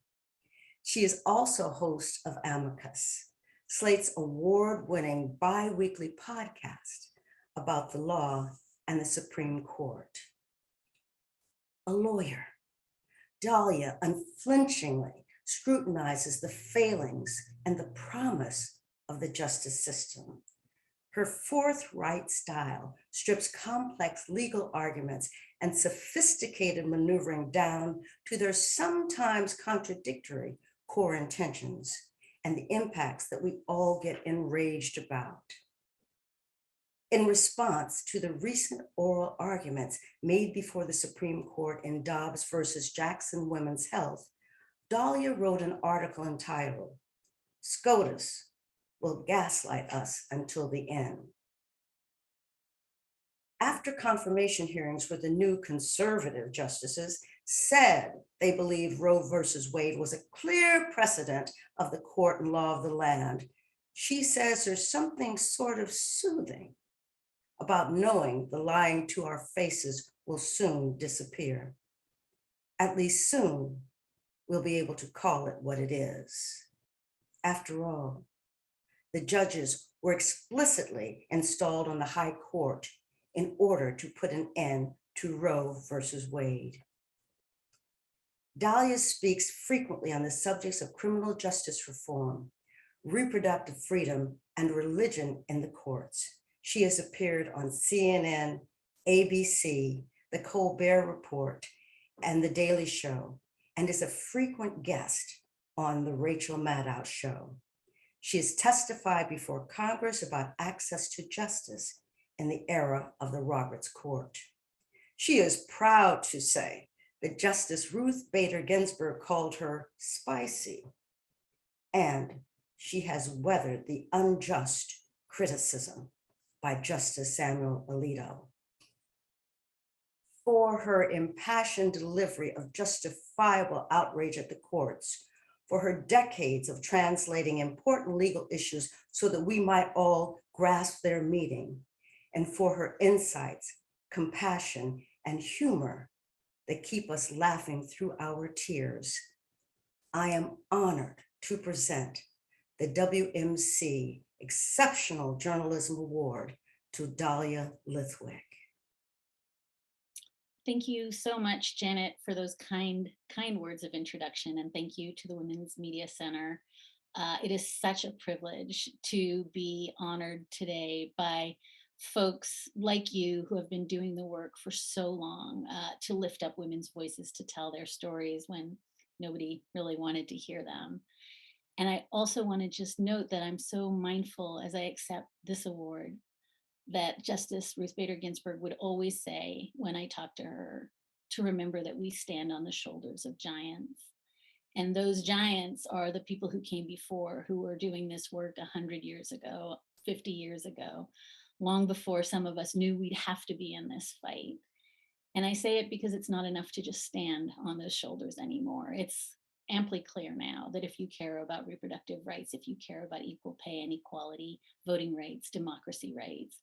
She is also host of Amicus, Slate's award-winning bi-weekly podcast about the law and the Supreme Court. A lawyer, Dahlia unflinchingly scrutinizes the failings and the promise of the justice system. Her forthright style strips complex legal arguments and sophisticated maneuvering down to their sometimes contradictory core intentions and the impacts that we all get enraged about. In response to the recent oral arguments made before the Supreme Court in Dobbs versus Jackson Women's Health, Dahlia wrote an article entitled, "SCOTUS Will Gaslight Us Until the End." After confirmation hearings where the new conservative justices said they believed Roe versus Wade was a clear precedent of the court and law of the land, she says there's something sort of soothing about knowing the lying to our faces will soon disappear. At least soon, we'll be able to call it what it is. After all, the judges were explicitly installed on the high court in order to put an end to Roe versus Wade. Dahlia speaks frequently on the subjects of criminal justice reform, reproductive freedom, and religion in the courts. She has appeared on CNN, ABC, The Colbert Report, and The Daily Show, and is a frequent guest on The Rachel Maddow Show. She has testified before Congress about access to justice in the era of the Roberts Court. She is proud to say that Justice Ruth Bader Ginsburg called her spicy, and she has weathered the unjust criticism by Justice Samuel Alito. For her impassioned delivery of justifiable outrage at the courts, for her decades of translating important legal issues so that we might all grasp their meaning, and for her insights, compassion, and humor that keep us laughing through our tears. I am honored to present the WMC Exceptional Journalism Award to Dahlia Lithwick. Thank you so much, Janet, for those kind words of introduction, and thank you to the Women's Media Center. It is such a privilege to be honored today by folks like you who have been doing the work for so long to lift up women's voices, to tell their stories when nobody really wanted to hear them. And I also want to just note that I'm so mindful as I accept this award that Justice Ruth Bader Ginsburg would always say when I talk to her, to remember that we stand on the shoulders of giants. And those giants are the people who came before, who were doing this work 100 years ago, 50 years ago, long before some of us knew we'd have to be in this fight. And I say it because it's not enough to just stand on those shoulders anymore. It's amply clear now that if you care about reproductive rights, if you care about equal pay and equality, voting rights, democracy rights,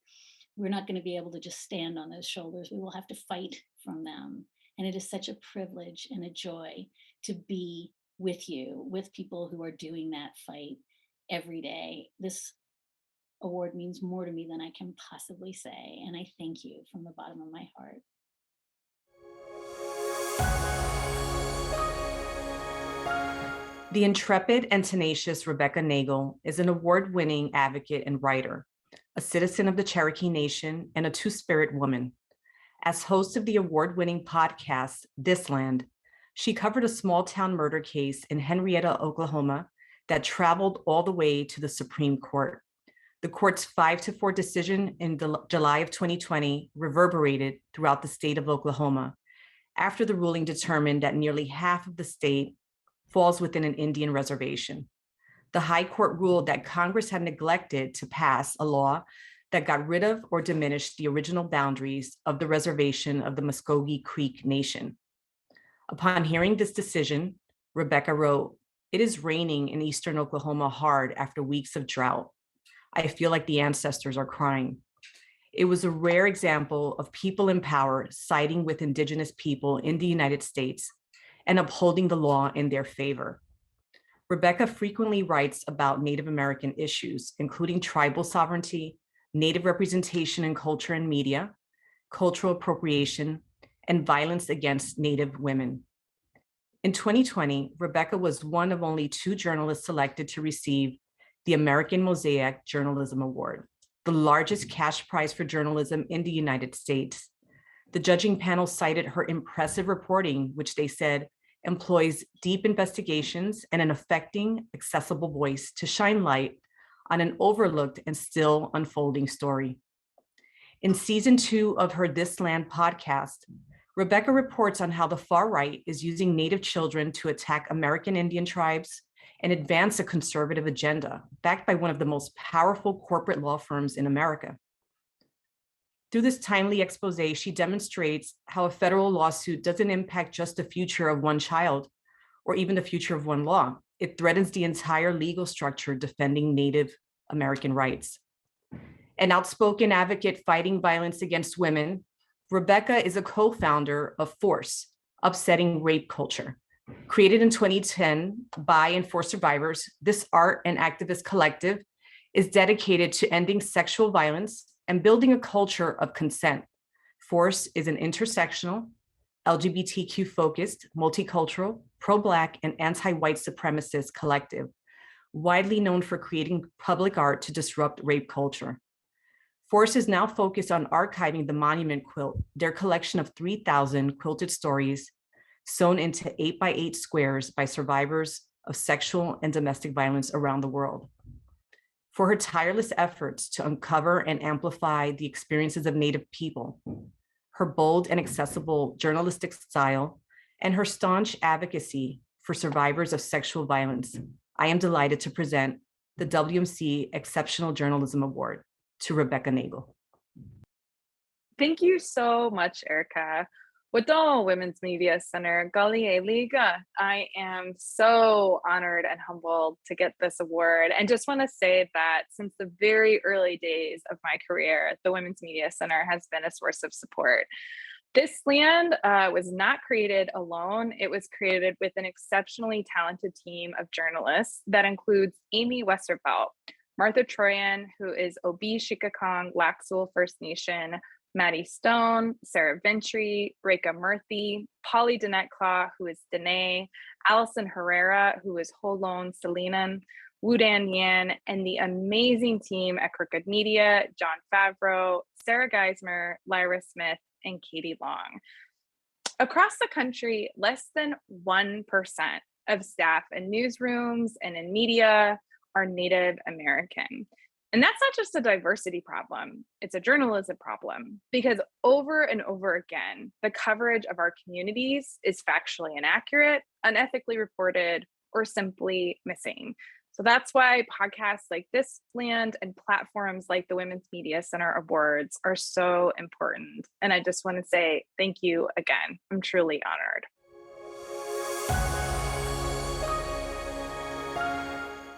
we're not going to be able to just stand on those shoulders. We will have to fight from them. And it is such a privilege and a joy to be with you, with people who are doing that fight every day. This award means more to me than I can possibly say. And I thank you from the bottom of my heart. The intrepid and tenacious Rebecca Nagle is an award-winning advocate and writer, a citizen of the Cherokee Nation, and a two-spirit woman. As host of the award-winning podcast, This Land, she covered a small-town murder case in Henrietta, Oklahoma, that traveled all the way to the Supreme Court. The court's 5-4 decision in July of 2020 reverberated throughout the state of Oklahoma, after the ruling determined that nearly half of the state falls within an Indian reservation. The High Court ruled that Congress had neglected to pass a law that got rid of or diminished the original boundaries of the reservation of the Muskogee Creek Nation. Upon hearing this decision, Rebecca wrote, "It is raining in eastern Oklahoma hard after weeks of drought. I feel like the ancestors are crying." It was a rare example of people in power siding with Indigenous people in the United States and upholding the law in their favor. Rebecca frequently writes about Native American issues, including tribal sovereignty, Native representation in culture and media, cultural appropriation, and violence against Native women. In 2020, Rebecca was one of only 2 journalists selected to receive the American Mosaic Journalism Award, the largest cash prize for journalism in the United States. The judging panel cited her impressive reporting, which they said employs deep investigations and an affecting, accessible voice to shine light on an overlooked and still unfolding story. In season 2 of her This Land podcast, Rebecca reports on how the far right is using Native children to attack American Indian tribes and advance a conservative agenda, backed by one of the most powerful corporate law firms in America. Through this timely expose, she demonstrates how a federal lawsuit doesn't impact just the future of one child or even the future of one law. It threatens the entire legal structure defending Native American rights. An outspoken advocate fighting violence against women, Rebecca is a co-founder of Force, Upsetting Rape Culture. Created in 2010 by and for survivors, this art and activist collective is dedicated to ending sexual violence and building a culture of consent. Force is an intersectional, LGBTQ-focused, multicultural, pro-Black, and anti-white supremacist collective, widely known for creating public art to disrupt rape culture. Force is now focused on archiving the Monument Quilt, their collection of 3,000 quilted stories sewn into 8x8 squares by survivors of sexual and domestic violence around the world. For her tireless efforts to uncover and amplify the experiences of Native people, her bold and accessible journalistic style, and her staunch advocacy for survivors of sexual violence, I am delighted to present the WMC Exceptional Journalism Award to Rebecca Nagle. Thank you so much, Erica. Futuro Women's Media Center, Galie Liga. I am so honored and humbled to get this award. And just want to say that since the very early days of my career, the Women's Media Center has been a source of support. This land was not created alone. It was created with an exceptionally talented team of journalists that includes Amy Westervelt, Martha Troyan, who is Obi Shikakong Laxul First Nation, Maddie Stone, Sarah Ventry, Reka Murthy, Polly Danette Claw, who is Dene, Allison Herrera, who is Holon Salinan, Wudan Yan, and the amazing team at Crooked Media, John Favreau, Sarah Geismer, Lyra Smith, and Katie Long. Across the country, less than 1% of staff in newsrooms and in media are Native American. And that's not just a diversity problem, it's a journalism problem, because over and over again, the coverage of our communities is factually inaccurate, unethically reported, or simply missing. So that's why podcasts like this land and platforms like the Women's Media Center Awards are so important. And I just want to say thank you again. I'm truly honored.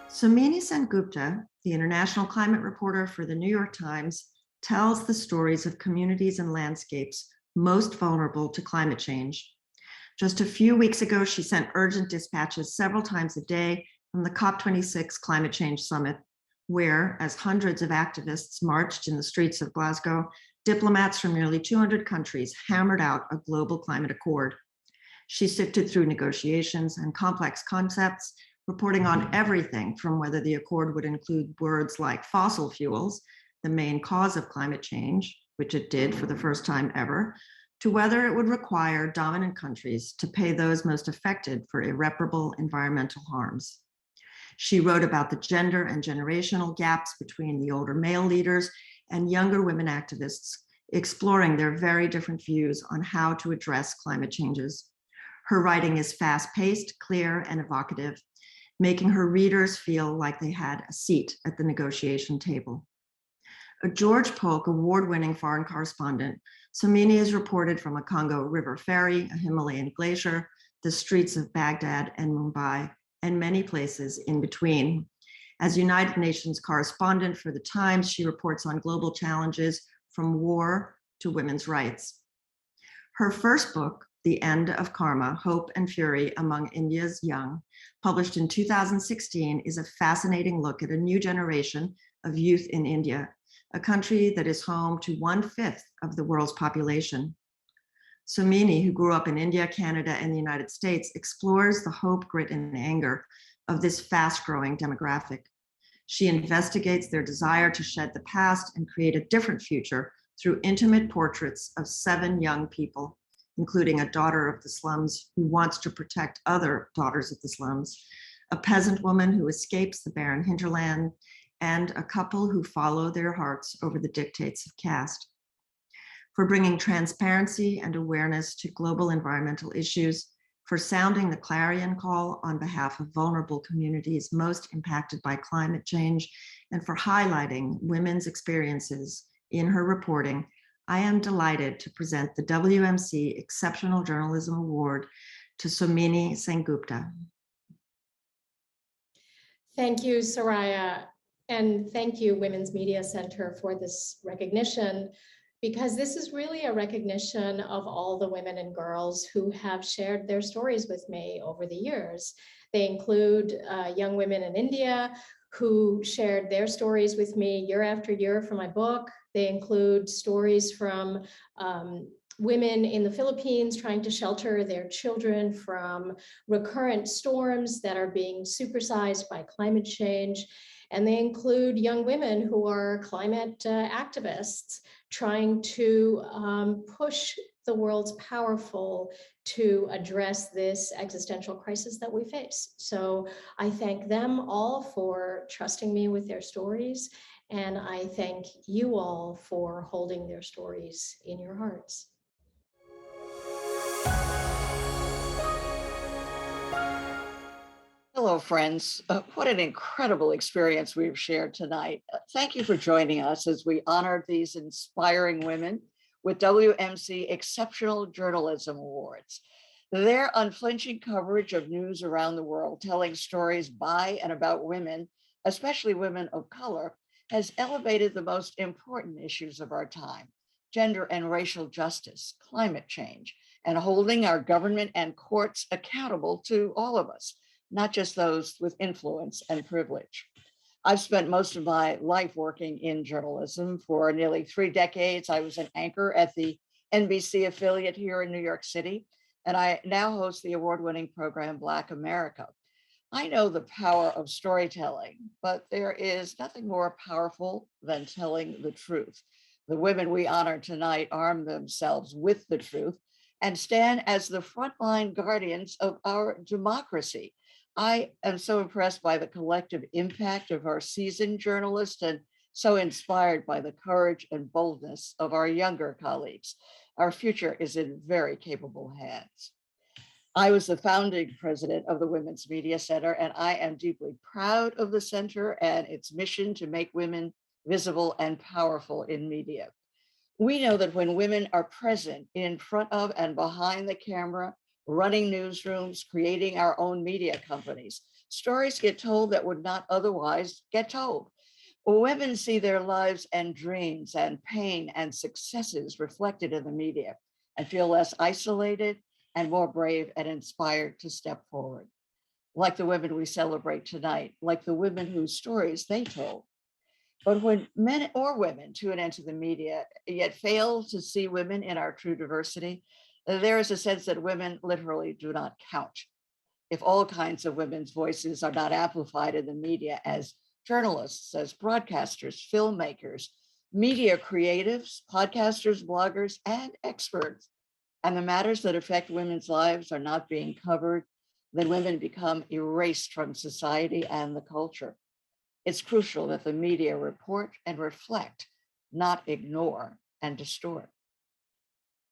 Sumini Sengupta, the international climate reporter for the New York Times, tells the stories of communities and landscapes most vulnerable to climate change. Just a few weeks ago, she sent urgent dispatches several times a day from the COP26 Climate Change Summit, where, as hundreds of activists marched in the streets of Glasgow, diplomats from nearly 200 countries hammered out a global climate accord. She sifted through negotiations and complex concepts, reporting on everything from whether the accord would include words like fossil fuels, the main cause of climate change, which it did for the first time ever, to whether it would require dominant countries to pay those most affected for irreparable environmental harms. She wrote about the gender and generational gaps between the older male leaders and younger women activists, exploring their very different views on how to address climate changes. Her writing is fast-paced, clear, and evocative, making her readers feel like they had a seat at the negotiation table. A George Polk award-winning foreign correspondent, Sumini is reported from a Congo River ferry, a Himalayan glacier, the streets of Baghdad and Mumbai, and many places in between. As United Nations correspondent for the Times, she reports on global challenges from war to women's rights. Her first book, The End of Karma, Hope and Fury Among India's Young, published in 2016, is a fascinating look at a new generation of youth in India, a country that is home to 1/5 of the world's population. Sumini, who grew up in India, Canada, and the United States, explores the hope, grit, and anger of this fast-growing demographic. She investigates their desire to shed the past and create a different future through intimate portraits of 7 young people, including a daughter of the slums who wants to protect other daughters of the slums, a peasant woman who escapes the barren hinterland, and a couple who follow their hearts over the dictates of caste. For bringing transparency and awareness to global environmental issues, for sounding the clarion call on behalf of vulnerable communities most impacted by climate change, and for highlighting women's experiences in her reporting, I am delighted to present the WMC Exceptional Journalism Award to Sumini Sengupta. Thank you, Soraya, and thank you, Women's Media Center, for this recognition, because this is really a recognition of all the women and girls who have shared their stories with me over the years. They include young women in India who shared their stories with me year after year for my book. They include stories from women in the Philippines trying to shelter their children from recurrent storms that are being supersized by climate change. And they include young women who are climate activists trying to push the world's powerful to address this existential crisis that we face. So I thank them all for trusting me with their stories, and I thank you all for holding their stories in your hearts. Hello, friends. What an incredible experience we've shared tonight. Thank you for joining us as we honor these inspiring women with WMC Exceptional Journalism Awards. Their unflinching coverage of news around the world, telling stories by and about women, especially women of color, has elevated the most important issues of our time: gender and racial justice, climate change, and holding our government and courts accountable to all of us, not just those with influence and privilege. I've spent most of my life working in journalism. For nearly 3 decades, I was an anchor at the NBC affiliate here in New York City, and I now host the award-winning program Black America. I know the power of storytelling, but there is nothing more powerful than telling the truth. The women we honor tonight arm themselves with the truth and stand as the frontline guardians of our democracy. I am so impressed by the collective impact of our seasoned journalists and so inspired by the courage and boldness of our younger colleagues. Our future is in very capable hands. I was the founding president of the Women's Media Center, and I am deeply proud of the center and its mission to make women visible and powerful in media. We know that when women are present in front of and behind the camera, running newsrooms, creating our own media companies, stories get told that would not otherwise get told. Women see their lives and dreams and pain and successes reflected in the media and feel less isolated and more brave and inspired to step forward. Like the women we celebrate tonight, like the women whose stories they told. But when men or women tune into the media, yet fail to see women in our true diversity, there is a sense that women literally do not count. If all kinds of women's voices are not amplified in the media as journalists, as broadcasters, filmmakers, media creatives, podcasters, bloggers, and experts, and the matters that affect women's lives are not being covered, then women become erased from society and the culture. It's crucial that the media report and reflect, not ignore and distort.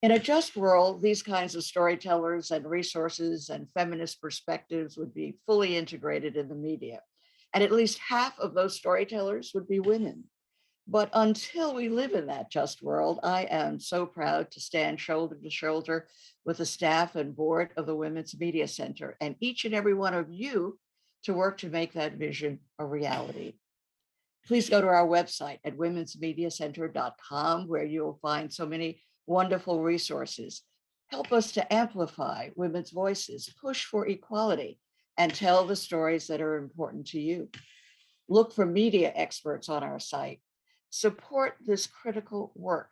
In a just world, these kinds of storytellers and resources and feminist perspectives would be fully integrated in the media, and at least half of those storytellers would be women. But until we live in that just world, I am so proud to stand shoulder to shoulder with the staff and board of the Women's Media Center and each and every one of you to work to make that vision a reality. Please go to our website at womensmediacenter.com, where you'll find so many wonderful resources. Help us to amplify women's voices, push for equality, and tell the stories that are important to you. Look for media experts on our site. Support this critical work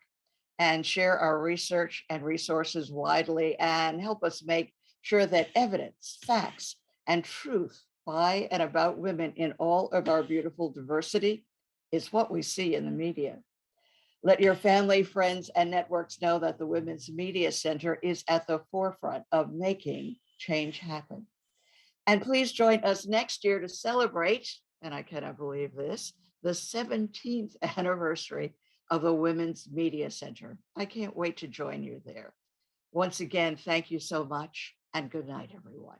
and share our research and resources widely, and help us make sure that evidence, facts, and truth by and about women in all of our beautiful diversity is what we see in the media. Let your family, friends, and networks know that the Women's Media Center is at the forefront of making change happen. And please join us next year to celebrate, and I cannot believe this, the 17th anniversary of the Women's Media Center. I can't wait to join you there. Once again, thank you so much, and good night, everyone.